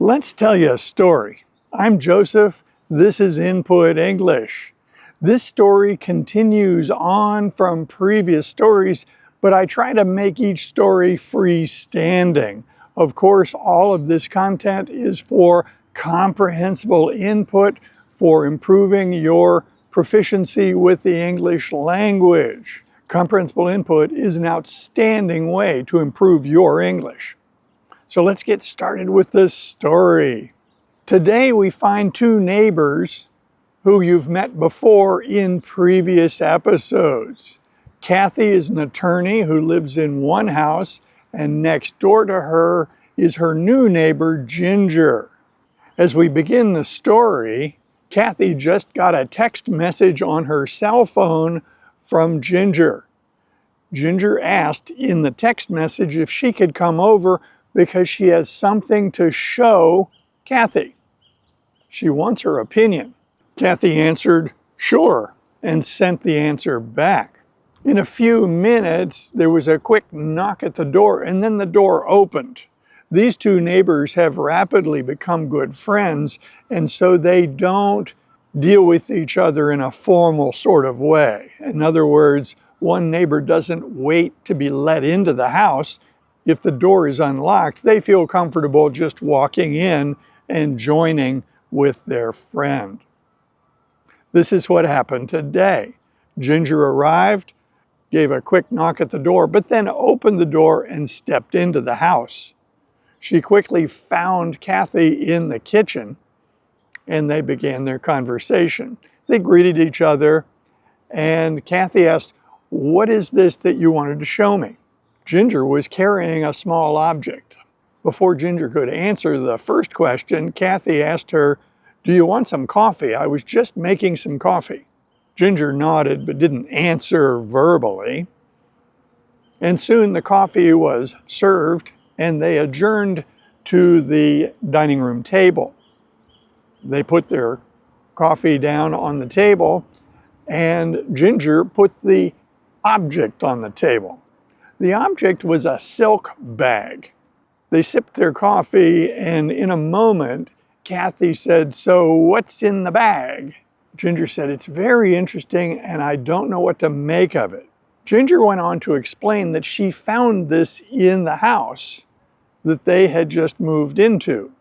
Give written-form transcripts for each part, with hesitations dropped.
Let's tell you a story. I'm Joseph. This is Input English. This story continues on from previous stories, but I try to make each story freestanding. Of course, all of this content is for comprehensible input for improving your proficiency with the English language. Comprehensible input is an outstanding way to improve your English. So let's get started with this story. Today we find two neighbors who you've met before in previous episodes. Kathy is an attorney who lives in one house, and next door to her is her new neighbor, Ginger. As we begin the story, Kathy just got a text message on her cell phone from Ginger. Ginger asked in the text message if she could come over because she has something to show Kathy. She wants her opinion. Kathy answered, "Sure," and sent the answer back. In a few minutes, there was a quick knock at the door, and then the door opened. These two neighbors have rapidly become good friends, and so they don't deal with each other in a formal sort of way. In other words, one neighbor doesn't wait to be let into the house. If the door is unlocked, they feel comfortable just walking in and joining with their friend. This is what happened today. Ginger arrived, gave a quick knock at the door, but then opened the door and stepped into the house. She quickly found Kathy in the kitchen, and they began their conversation. They greeted each other, and Kathy asked, "What is this that you wanted to show me?" Ginger was carrying a small object. Before Ginger could answer the first question, Kathy asked her, "Do you want some coffee? I was just making some coffee." Ginger nodded but didn't answer verbally. And soon the coffee was served and they adjourned to the dining room table. They put their coffee down on the table and Ginger put the object on the table. The object was a silk bag. They sipped their coffee, and in a moment, Kathy said, "So what's in the bag?" Ginger said, "It's very interesting, and I don't know what to make of it." Ginger went on to explain that she found this in the house that they had just moved into.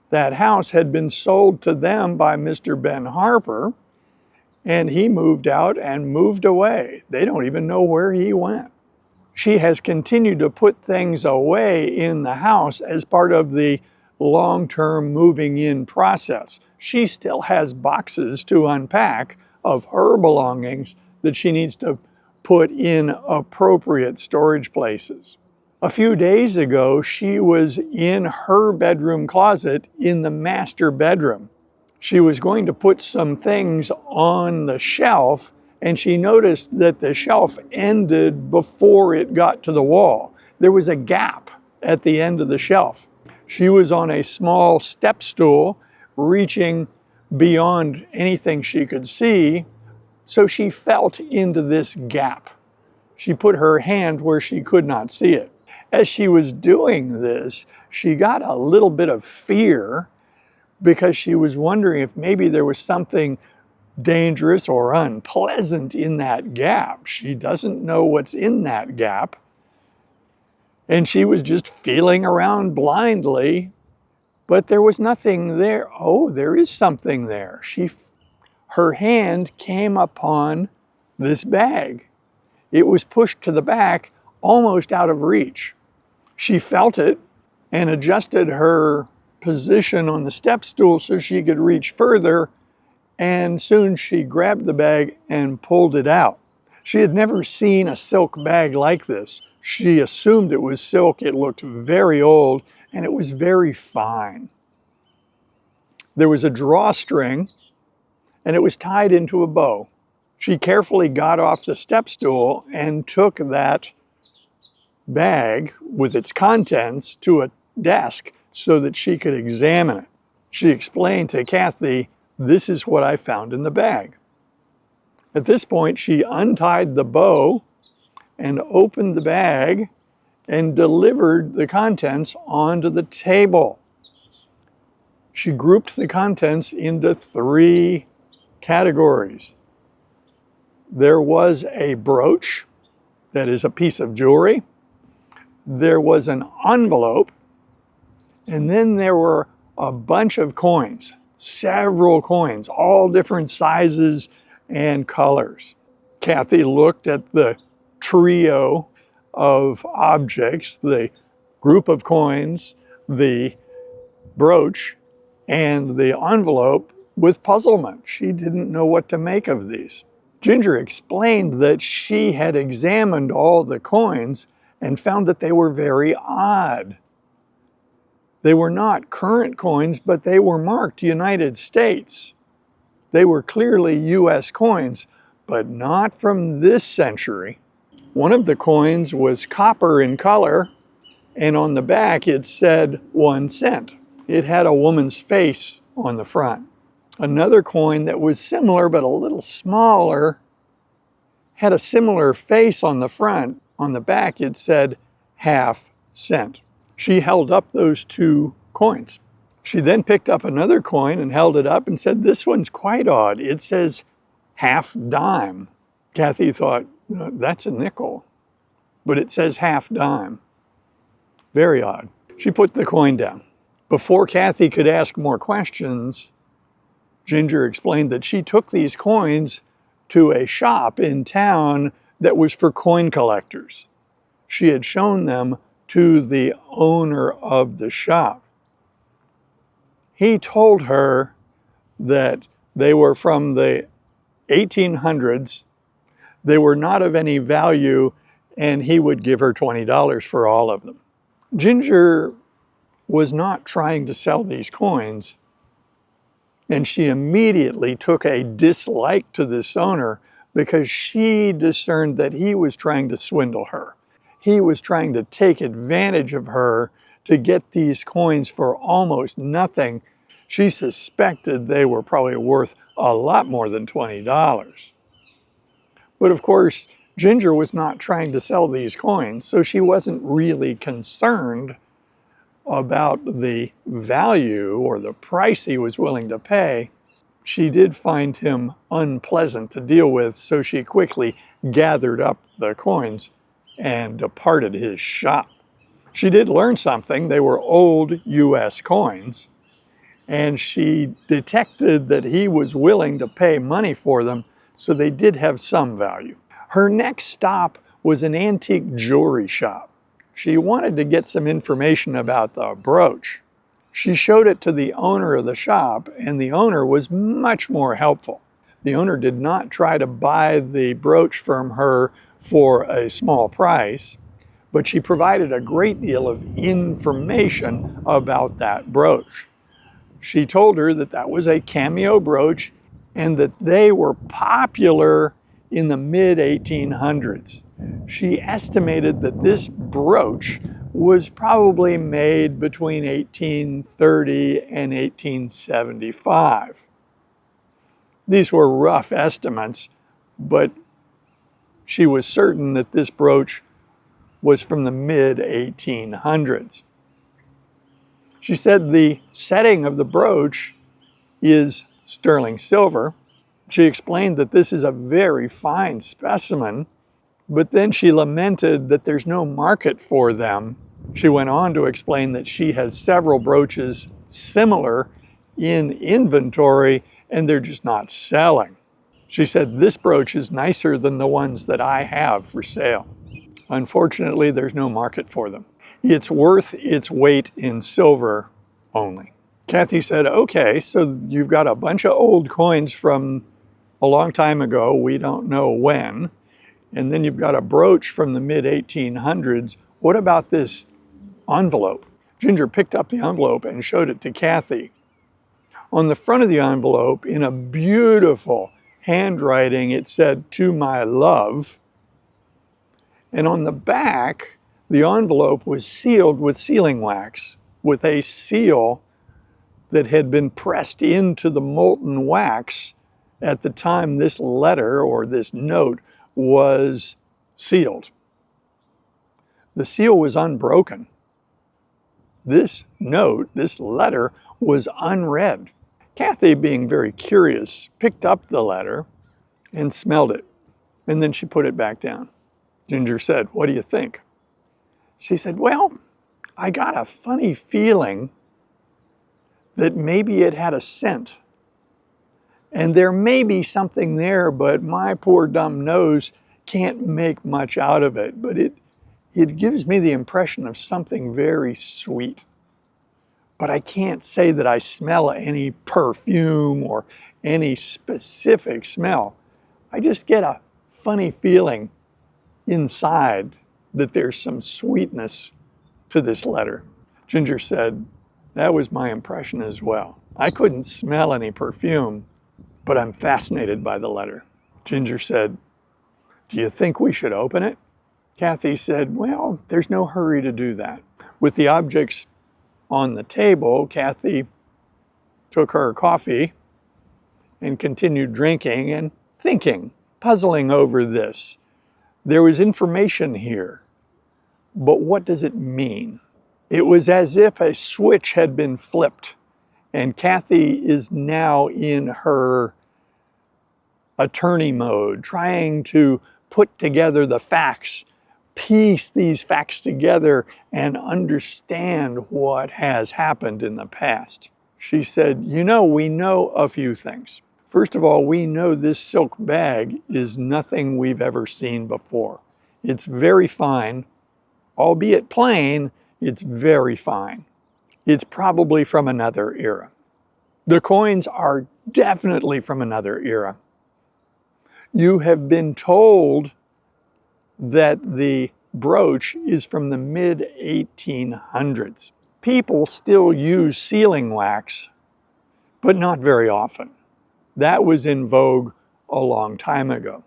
That house had been sold to them by Mr. Ben Harper, and he moved out and moved away. They don't even know where he went. She has continued to put things away in the house as part of the long-term moving in process. She still has boxes to unpack of her belongings that she needs to put in appropriate storage places. A few days ago, she was in her bedroom closet in the master bedroom. She was going to put some things on the shelf, and she noticed that the shelf ended before it got to the wall. There was a gap at the end of the shelf. She was on a small step stool, reaching beyond anything she could see, so she felt into this gap. She put her hand where she could not see it. As she was doing this, she got a little bit of fear because she was wondering if maybe there was something dangerous or unpleasant in that gap. She doesn't know what's in that gap. And she was just feeling around blindly, but there was nothing there. Oh, there is something there. Her hand came upon this bag. It was pushed to the back, almost out of reach. She felt it and adjusted her position on the step stool so she could reach further, and soon she grabbed the bag and pulled it out. She had never seen a silk bag like this. She assumed it was silk. It looked very old, and it was very fine. There was a drawstring, and it was tied into a bow. She carefully got off the step stool and took that bag with its contents to a desk so that she could examine it. She explained to Kathy, "This is what I found in the bag." At this point, she untied the bow and opened the bag and delivered the contents onto the table. She grouped the contents into 3 categories. There was a brooch, that is a piece of jewelry. There was an envelope, and then there were a bunch of coins, several coins, all different sizes and colors. Kathy looked at the trio of objects, the group of coins, the brooch, and the envelope with puzzlement. She didn't know what to make of these. Ginger explained that she had examined all the coins and found that they were very odd. They were not current coins, but they were marked United States. They were clearly US coins, but not from this century. One of the coins was copper in color, and on the back it said 1 cent. It had a woman's face on the front. Another coin that was similar but a little smaller had a similar face on the front. On the back it said ½ cent. She held up those 2 coins. She then picked up another coin and held it up and said, "This one's quite odd. It says ½ dime. Kathy thought, that's a nickel, but it says ½ dime. Very odd. She put the coin down. Before Kathy could ask more questions, Ginger explained that she took these coins to a shop in town that was for coin collectors. She had shown them to the owner of the shop. He told her that they were from the 1800s, they were not of any value, and he would give her $20 for all of them. Ginger was not trying to sell these coins, and she immediately took a dislike to this owner because she discerned that he was trying to swindle her. He was trying to take advantage of her to get these coins for almost nothing. She suspected they were probably worth a lot more than $20. But of course, Ginger was not trying to sell these coins, so she wasn't really concerned about the value or the price he was willing to pay. She did find him unpleasant to deal with, so she quickly gathered up the coins and departed his shop. She did learn something. They were old US coins, and she detected that he was willing to pay money for them, so they did have some value. Her next stop was an antique jewelry shop. She wanted to get some information about the brooch. She showed it to the owner of the shop, and the owner was much more helpful. The owner did not try to buy the brooch from her for a small price, but she provided a great deal of information about that brooch. She told her that that was a cameo brooch and that they were popular in the mid-1800s. She estimated that this brooch was probably made between 1830 and 1875. These were rough estimates, but she was certain that this brooch was from the mid-1800s. She said the setting of the brooch is sterling silver. She explained that this is a very fine specimen, but then she lamented that there's no market for them. She went on to explain that she has several brooches similar in inventory and they're just not selling. She said, "This brooch is nicer than the ones that I have for sale. Unfortunately, there's no market for them. It's worth its weight in silver only." Kathy said, "Okay, so you've got a bunch of old coins from a long time ago, we don't know when, and then you've got a brooch from the mid-1800s. What about this envelope?" Ginger picked up the envelope and showed it to Kathy. On the front of the envelope, in a beautiful handwriting, it said, "To my love." And on the back, the envelope was sealed with sealing wax, with a seal that had been pressed into the molten wax at the time this letter or this note was sealed. The seal was unbroken. This note, this letter, was unread. Kathy, being very curious, picked up the letter and smelled it, and then she put it back down. Ginger said, "What do you think?" She said, "Well, I got a funny feeling that maybe it had a scent. And there may be something there, but my poor dumb nose can't make much out of it. But it gives me the impression of something very sweet. But I can't say that I smell any perfume or any specific smell. I just get a funny feeling inside that there's some sweetness to this letter." Ginger said, "That was my impression as well. I couldn't smell any perfume, but I'm fascinated by the letter." Ginger said, "Do you think we should open it?" Kathy said, "Well, there's no hurry to do that." With the objects on the table, Kathy took her coffee and continued drinking and thinking, puzzling over this. There was information here, but what does it mean? It was as if a switch had been flipped, and Kathy is now in her attorney mode, trying to put together the facts, piece these facts together, and understand what has happened in the past. She said, "You know, we know a few things. First of all, we know this silk bag is nothing we've ever seen before. It's very fine, albeit plain, it's very fine. It's probably from another era. The coins are definitely from another era. You have been told that the brooch is from the mid-1800s. People still use sealing wax, but not very often. That was in vogue a long time ago.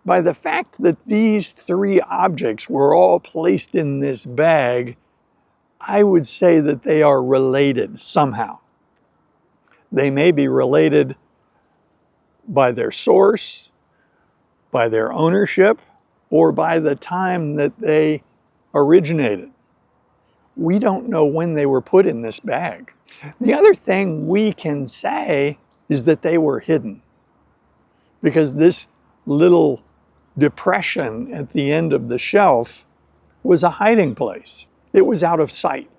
By the fact that these three objects were all placed in this bag, I would say that they are related somehow. They may be related by their source, by their ownership, or by the time that they originated. We don't know when they were put in this bag. The other thing we can say is that they were hidden, because this little depression at the end of the shelf was a hiding place. It was out of sight.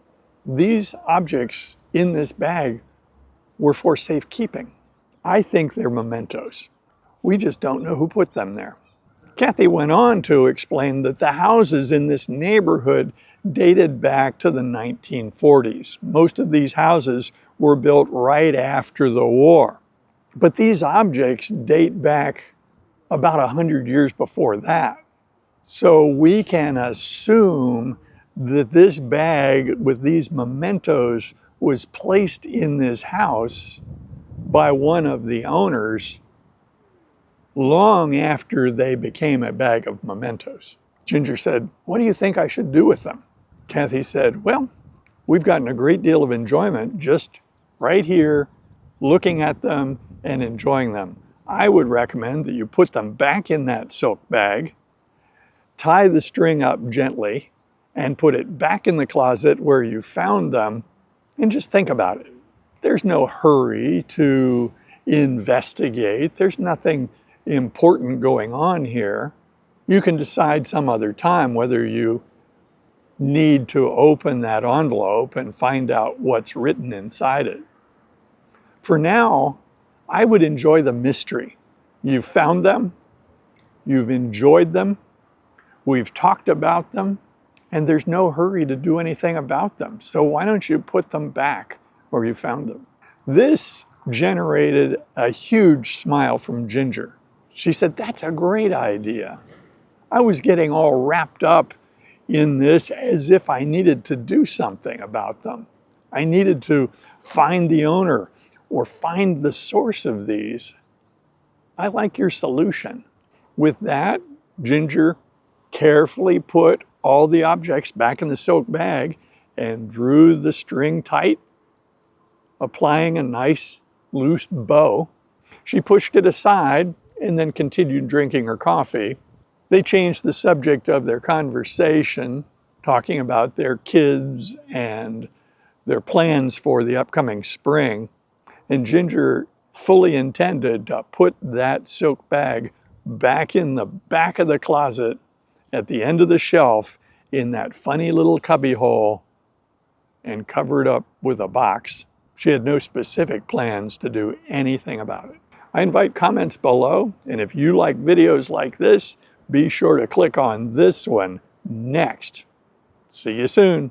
These objects in this bag were for safekeeping. I think they're mementos. We just don't know who put them there." Kathy went on to explain that the houses in this neighborhood dated back to the 1940s. Most of these houses were built right after the war. But these objects date back about 100 years before that. So we can assume that this bag with these mementos was placed in this house by one of the owners long after they became a bag of mementos. Ginger said, "What do you think I should do with them?" Kathy said, "Well, we've gotten a great deal of enjoyment just right here, looking at them and enjoying them. I would recommend that you put them back in that silk bag, tie the string up gently, and put it back in the closet where you found them, and just think about it. There's no hurry to investigate. There's nothing important going on here. You can decide some other time whether you need to open that envelope and find out what's written inside it. For now, I would enjoy the mystery. You've found them, you've enjoyed them, we've talked about them, and there's no hurry to do anything about them. So why don't you put them back where you found them?" This generated a huge smile from Ginger. She said, "That's a great idea. I was getting all wrapped up in this as if I needed to do something about them. I needed to find the owner or find the source of these. I like your solution." With that, Ginger carefully put all the objects back in the silk bag and drew the string tight, applying a nice loose bow. She pushed it aside and then continued drinking her coffee. They changed the subject of their conversation talking about their kids and their plans for the upcoming spring. And Ginger fully intended to put that silk bag back in the back of the closet at the end of the shelf in that funny little cubby hole and cover it up with a box. She had no specific plans to do anything about it. I invite comments below, and if you like videos like this, be sure to click on this one next. See you soon.